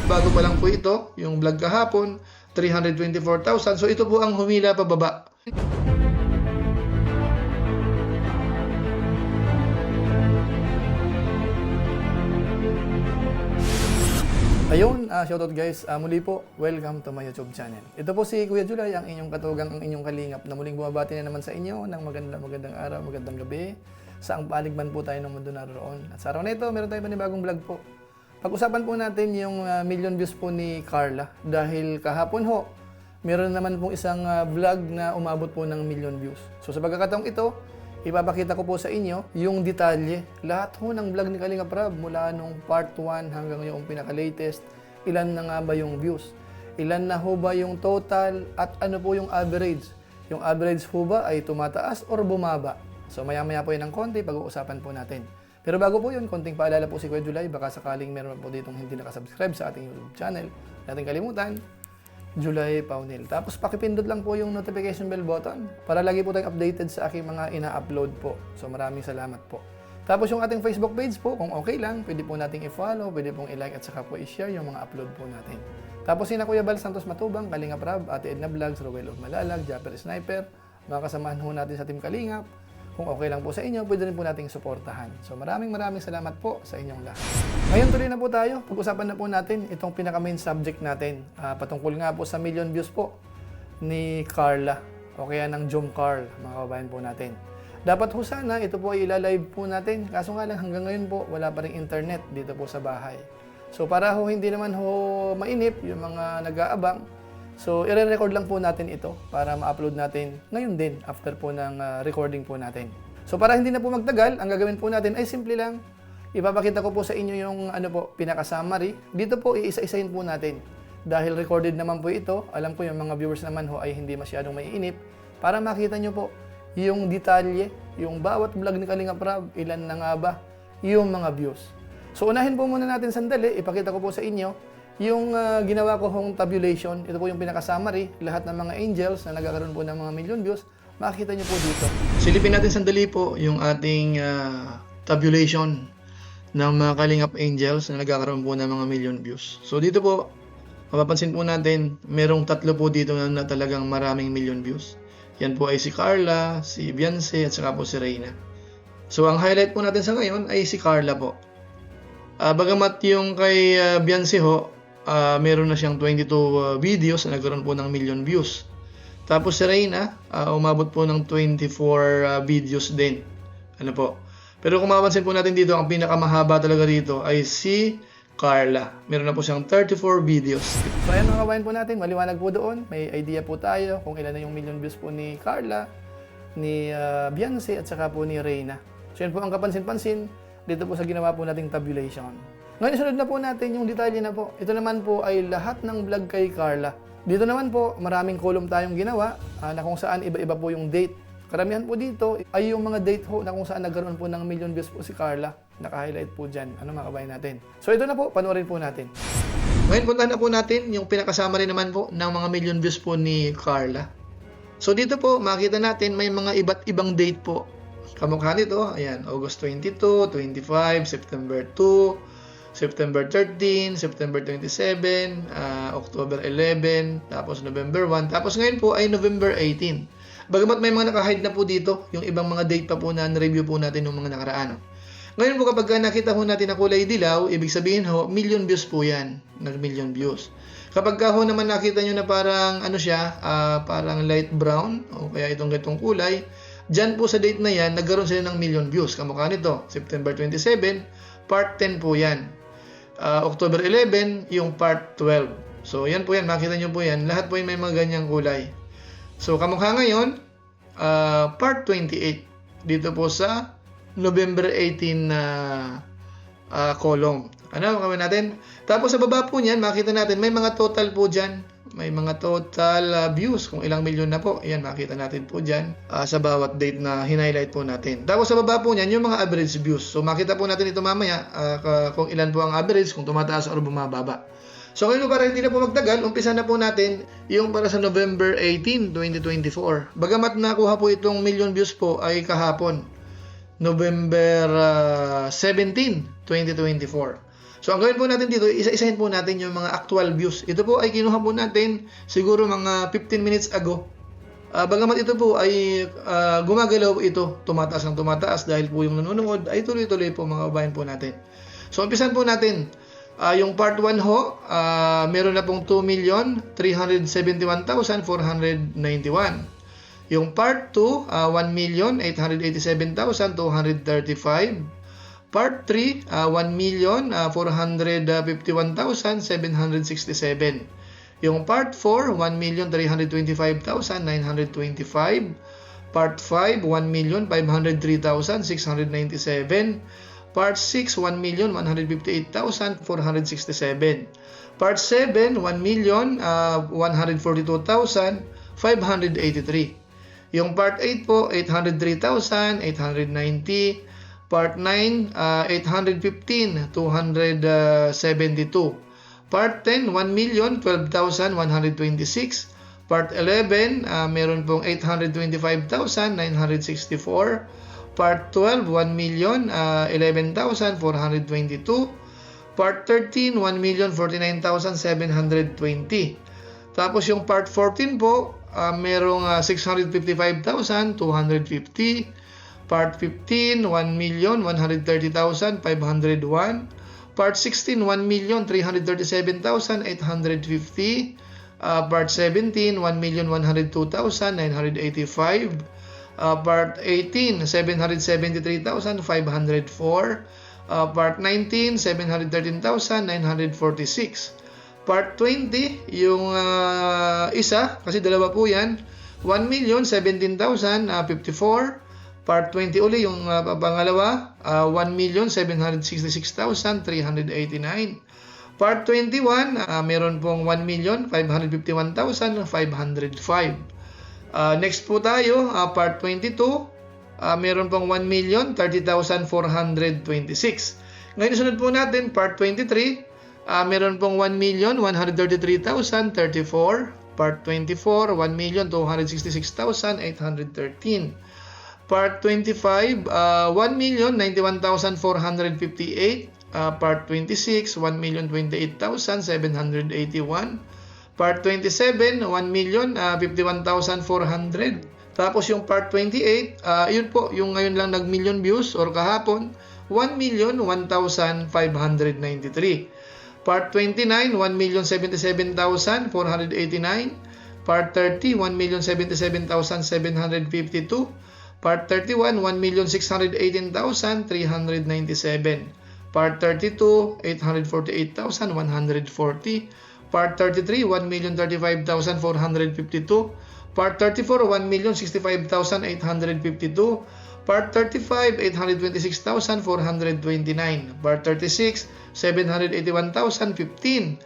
Bago pa lang po ito, yung vlog kahapon, 324,000. So ito po ang humila pababa. Ayun, shoutout guys. Muli po, welcome to my YouTube channel. Ito po si Kuya Julay, ang inyong katugang, ang inyong kalingap na muling bumabati na naman sa inyo ng magandang araw, magandang gabi. Saang panig man po tayo ng mundo naroon. At sa araw na ito, meron tayong panibagong vlog po. Pag-usapan po natin yung million views po ni Carla. Dahil kahapon ho, meron naman pong isang vlog na umabot po ng million views. So sa pagkakataong ito, ipapakita ko po sa inyo yung detalye. Lahat ho ng vlog ni Kalinga Prab mula nung part 1 hanggang yung pinaka-latest. Ilan na nga ba yung views? Ilan na ho ba yung total? At ano po yung average? Yung average ho ba ay tumataas or bumaba? So maya-maya po yun ng konti, pag-uusapan po natin. Pero bago po yun, konting paalala po si Kuya Julay. Baka sakaling meron po ditong hindi nakasubscribe sa ating YouTube channel. Natin kalimutan. Julay Paunil. Tapos pakipindot lang po yung notification bell button para lagi po tayong updated sa aking mga ina-upload po. So maraming salamat po. Tapos yung ating Facebook page po, kung okay lang, pwede po nating i-follow, pwede pong i-like at saka po i-share yung mga upload po natin. Tapos sina Kuya Bal Santos Matubang, Kalinga Prab, Ate Edna Vlogs, Rowell of Malalag, Japper Sniper, mga kasamahan ho natin sa Team Kalingap. Kung okay lang po sa inyo, pwede rin po nating suportahan. So maraming salamat po sa inyong lahat. Ngayon tuloy na po tayo. Pag-usapan na po natin itong pinaka-main subject natin. Patungkol nga po sa million views po ni Carla o kaya ng Jom Carl, mga kabayan po natin. Dapat ho sana ito po ay ilalive po natin. Kaso nga lang hanggang ngayon po wala pa ring internet dito po sa bahay. So para ho hindi naman ho mainip yung mga nag-aabang, so, i-record lang po natin ito para ma-upload natin ngayon din after po ng recording po natin. So, para hindi na po magtagal, ang gagawin po natin ay simple lang. Ipapakita ko po sa inyo yung pinaka-summary. Dito po, iisa-isahin po natin. Dahil recorded naman po ito, alam ko yung mga viewers naman ho ay hindi masyadong maiinip. Para makita nyo po yung detalye, yung bawat vlog ni Kalinga Prab, ilan na nga ba yung mga views. So, unahin po muna natin sandali. Ipakita ko po sa inyo yung ginawa ko hong tabulation. Ito po yung pinaka-summary. Lahat ng mga angels na nagkakaroon po ng mga million views, makikita nyo po dito. Silipin natin sandali po yung ating tabulation ng mga Kalingap angels na nagkakaroon po ng mga million views. So dito po, mapapansin po natin, merong tatlo po dito na talagang maraming million views. Yan po ay si Carla, si Beyonce, at saka po si Reyna. So ang highlight po natin sa ngayon ay si Carla po. Bagamat yung kay Beyonce ho, meron na siyang 22 videos na nagkaroon po ng million views. Tapos si Reyna, umabot po ng 24 videos din. Ano po? Pero kung mapapansin po natin dito, ang pinakamahaba talaga dito ay si Carla. Meron na po siyang 34 videos. So ayan mga kabayan po natin, maliwanag po doon. May idea po tayo kung ilan na yung million views po ni Carla, ni Beyonce at saka po ni Reyna. So yan po ang kapansin-pansin dito po sa ginawa po nating tabulation. Ngayon, sunod na po natin yung detalye na po. Ito naman po ay lahat ng vlog kay Carla. Dito naman po, maraming column tayong ginawa na kung saan iba-iba po yung date. Karamihan po dito ay yung mga date ho na kung saan nagkaroon po ng million views po si Carla. Naka-highlight po dyan. Ano mga kabayan natin? So ito na po, panoorin po natin. Ngayon, puntahan na po natin yung pinakasummary naman po ng mga million views po ni Carla. So dito po, makita natin may mga iba't ibang date po. Kamukha nito, ayan, August 22, 25, September 2, September 13, September 27, October 11, tapos November 1, tapos ngayon po ay November 18. Bagamat may mga naka-hide na po dito, yung ibang mga date pa po na review po natin ng mga nakaraan. Ngayon po kapag nakita po natin na kulay dilaw, ibig sabihin ho, million views po yan, nag-million views. Kapag ho naman nakita nyo na parang ano siya, parang light brown, o kaya itong ganitong kulay, dyan po sa date na yan, nagkaroon sila ng million views. Kamukha nito, September 27, part 10 po yan. October 11, yung part 12. So, yan po yan. Makita nyo po yan. Lahat po yan may mga ganyang kulay. So, kamukha ngayon, part 28. Dito po sa November 18 na column. Ano, gawin natin? Tapos sa baba po niyan, makita natin, may mga total po dyan. May mga total views, kung ilang milyon na po. Ayan, makita natin po dyan sa bawat date na hinighlight po natin. Tapos sa baba po niyan, yung mga average views. So makita po natin ito mamaya kung ilan po ang average, kung tumataas o bumababa. So ngayon para hindi na po magtagal, umpisa na po natin yung para sa November 18, 2024. Bagamat nakuha po itong million views po ay kahapon, November 17, 2024. So ang gawin po natin dito, isa-isahin po natin yung mga actual views. Ito po ay kinuha po natin siguro mga 15 minutes ago. Bagamat ito po ay gumagalaw ito, tumataas ng tumataas dahil po yung nanonood ay tuloy-tuloy po mga kabayan po natin. So umpisan po natin. Yung part 1 ho, meron na pong 2,371,491. Yung part 2, 1,887,235. Part 3, 1,451,767. Yung part 4, 1,325,925. Part 5, 1,503,697. Part 6, 1,158,467. Part 7, 1,142,583. Yung part 8 po, 803,890. Part 9, 815,272. Part 10, 1,012,126. Part 11, meron pong 825,964. Part 12, 1,011,422. Part 13, 1,049,720. Tapos yung part 14 po, merong 655,250. Part 15, 1,130,501. Part 16, 1,337,850. Part 17, 1,102,985. Part 18, 773,504. Part 19, 713,946. Part 20, yung isa, kasi dalawa po yan, 1,017,054. Part 20 uli, yung pangalawa, 1,766,389. Part 21, meron pong 1,551,505. Next po tayo, part 22, meron pong 1,030,426. Ngayon, sunod po natin, part 23, meron pong 1,133,034. Part 24, 1,266,813. Part 25, 1,091,458. Part 26, 1,028,781. Part 27, 1,051,400. Tapos yung part 28, yun po, yung ngayon lang nag-million views or kahapon, 1,001,593. Part 29, 1,077,489. Part 30, 1,077,752. Part 31, 1,618,397. Part 32, 848,140. Part 33, 1,035,452. Part 34, 1,065,852. Part 35, 826,429. Part 36, 781,015.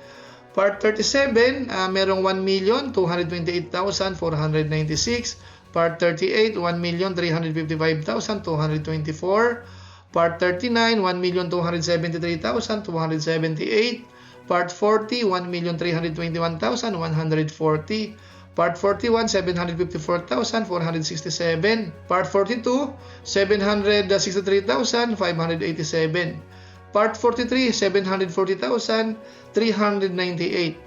Part 37, merong 1,228,496. Part 38, 1,355,224. Part 39, 1,273,278. Part 40, 1,321,140. Part 41, 754,467. Part 42, 763,587. Part 43, 740,398.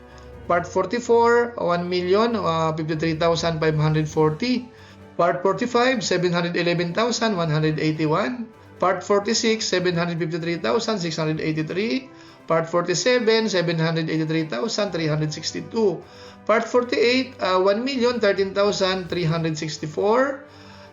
Part 44, 1,053,540. Part 45, 711,181. Part 46, 753,683. Part 47, 783,362. Part 48, 1,013,364.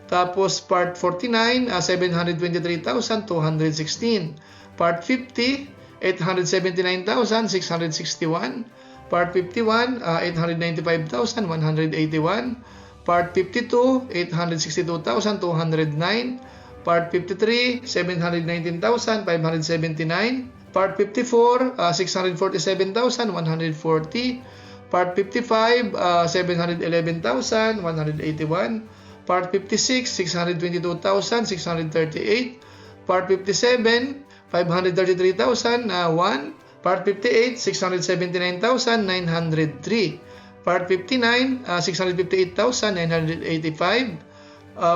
Tapos part 49, 723,216. Part 50, 879,661. Part 51, 895,181. Part 52, 862,209. Part 53, 719,579. Part 54, 647,140. Part 55, 711,181. Part 56, 622,638. Part 57, 533,001. Part 58, 679,903. Part 59, 658,985.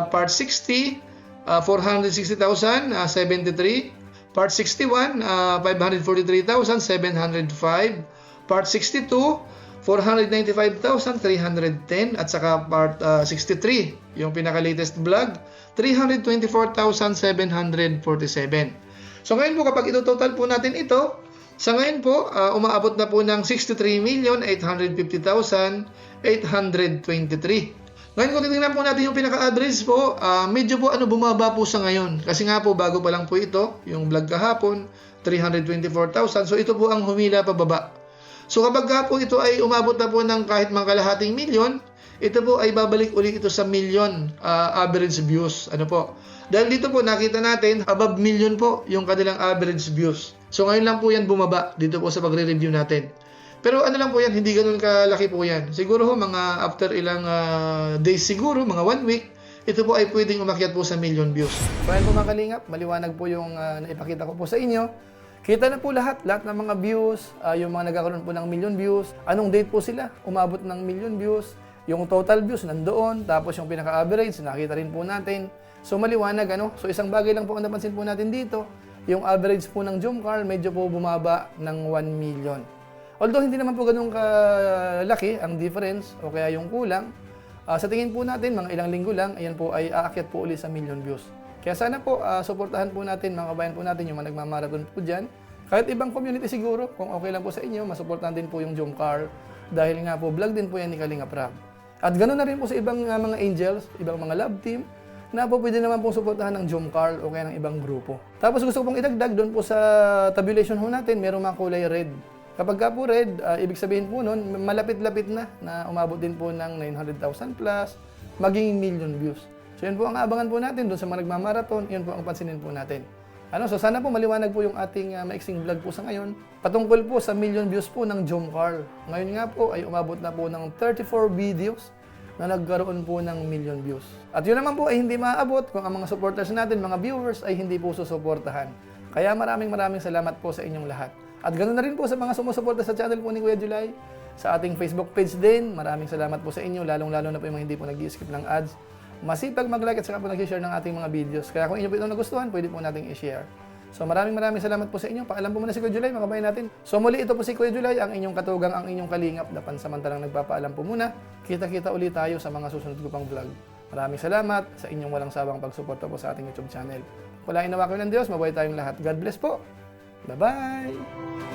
Part 60, 460,073. Part 61, 543,705. Part 62, 495,310. At saka part 63, yung pinaka-latest vlog, 324,747. So ngayon po kapag ito-total po natin ito, sa ngayon po, umaabot na po ng 63,850,823. Ngayon kung titingnan po natin yung pinaka-average po, medyo po bumaba po sa ngayon. Kasi nga po bago pa lang po ito, yung vlog kahapon, 324,000. So ito po ang humila pababa. So kapag ka po ito ay umabot na po ng kahit mga kalahating milyon, ito po ay babalik ulit ito sa million average views. Ano po? Dahil dito po nakita natin above million po yung kanilang average views. So ngayon lang po yan bumaba dito po sa pagre-review natin. Pero ano lang po yan, hindi ganun kalaki po yan. Siguro ho, mga after ilang days siguro, mga 1 week, ito po ay pwedeng umakyat po sa million views. So ayan po mga kalingap, maliwanag po yung naipakita ko po sa inyo. Kita na po lahat ng mga views, yung mga nagkakaroon po ng million views, anong date po sila, umabot ng million views, yung total views nandoon, tapos yung pinaka-average, nakita rin po natin. So maliwanag, So isang bagay lang po ang napansin po natin dito, yung average po ng Jomcarl medyo po bumaba ng 1 million. Although hindi naman po ganun kalaki ang difference o kaya yung kulang, sa tingin po natin, mga ilang linggo lang, ayan po ay aakyat po ulit sa million views. Kaya sana po, suportahan po natin, mga kabayan po natin, yung mga nagmamarathon po dyan. Kahit ibang community siguro, kung okay lang po sa inyo, masuportahan din po yung Jomcarl. Dahil nga po, vlog din po yan ni Kalinga Prab. At ganoon na rin po sa ibang mga angels, ibang mga love team, na po pwede naman po suportahan ng Jomcarl o kaya ng ibang grupo. Tapos gusto ko pong idagdag doon po sa tabulation ho natin, merong mga kulay red. Kapag ka po red, ibig sabihin po nun, malapit-lapit na umabot din po ng 900,000 plus, maging million views. So yun po ang abangan po natin doon sa mga nagmamarathon, yun po ang pansinin po natin. So sana po maliwanag po yung ating maiksing vlog po sa ngayon, patungkol po sa million views po ng Jomcarl. Ngayon nga po ay umabot na po ng 34 videos na nagkaroon po ng million views. At yun naman po ay hindi maaabot kung ang mga supporters natin, mga viewers ay hindi po susuportahan. Kaya maraming salamat po sa inyong lahat. At ganoon na rin po sa mga sumusuporta sa channel po ni Kuya July, sa ating Facebook page din. Maraming salamat po sa inyo, lalong-lalo na po yung mga hindi po nag-i-skip ng ads. Masipag mag-like at saka po nag-share ng ating mga videos. Kaya kung inyo po ito nagustuhan, pwede po nating i-share. So maraming salamat po sa inyo. Paalam po muna si Kuya July, mga kabayan natin. So muli ito po si Kuya July, ang inyong katugang, ang inyong kalingap na pansamantalang nagpapaalam po muna. Kita-kita ulit tayo sa mga susunod ko pang vlog. Maraming salamat sa inyong walang sawang pagsuporta po sa ating YouTube channel. Palain nawa kayo ng Diyos, mabuhay tayong lahat. God bless po. Bye-bye!